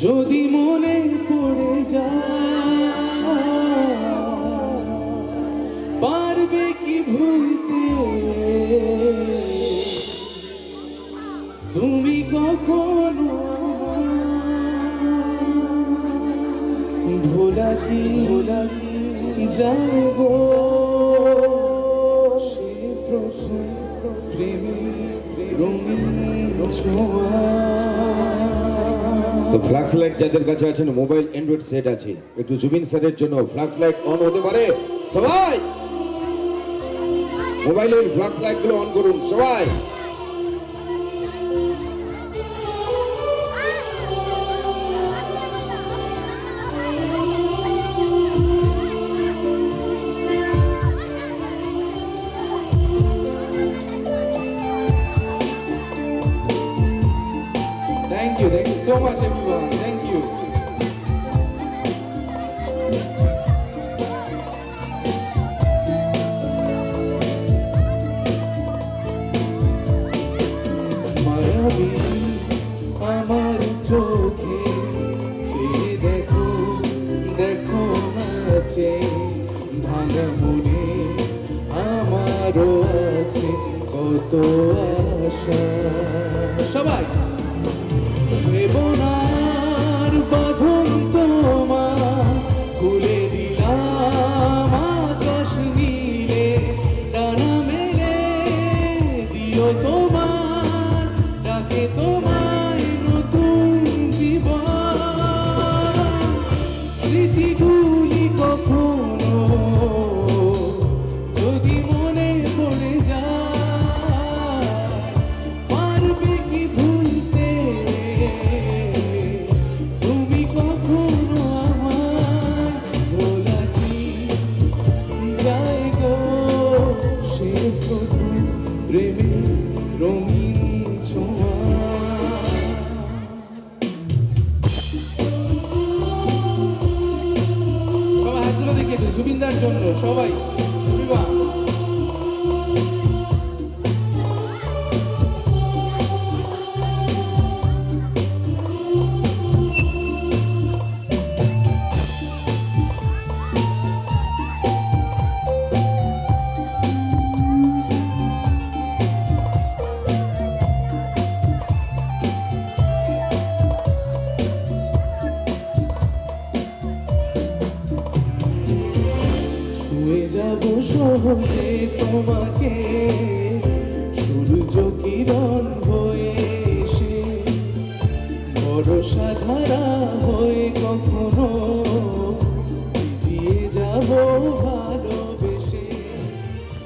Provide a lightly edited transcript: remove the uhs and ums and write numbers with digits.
যদি মনে পড়ে যায় পারবে কি ভুলতে তুমি কখনো ভোলা কি যায় গো সে প্রথম প্রেমে রঙিন ছোঁয়া। তো ফ্লাক্স লাইট যাদের কাছে আছে মোবাইল অ্যান্ড্রয়েড সেট আছে একটু জুবিন স্যারের জন্য ফ্লাক্স লাইট অন হতে পারে সবাই মোবাইলের ফ্লাক্স লাইট গুলো অন করুন সবাই। Thank you so much everyone. Thank you. মায়াবী আমার চোখে চেয়ে দেখো দেখো নাচে ভাঙা মনে আমারও আছে কত আশা। সবাই বেবনার বাঁধন তোমার খুলে দিলাম আকাশ নীলে ডানা মেলে দিও তোমার ডাকে তোমায় নতুন জীবন স্মৃতিগুলি কখনো যদি মনে পড়ে যায় পারবে কি ভুলতে তুমি কখনো আমার ভোলা কি যায় গো সে প্রথম প্রেমে রঙিন ছোঁয়া। সবাই হাতগুলো দেখিয়েছে জুবিনদার জন্য সবাই জুবিবা। ছুঁয়ে যাব সহজে তোমাকে সূর্য কিরণ হয়ে এসে ভরসা ধারা হয়ে কখনো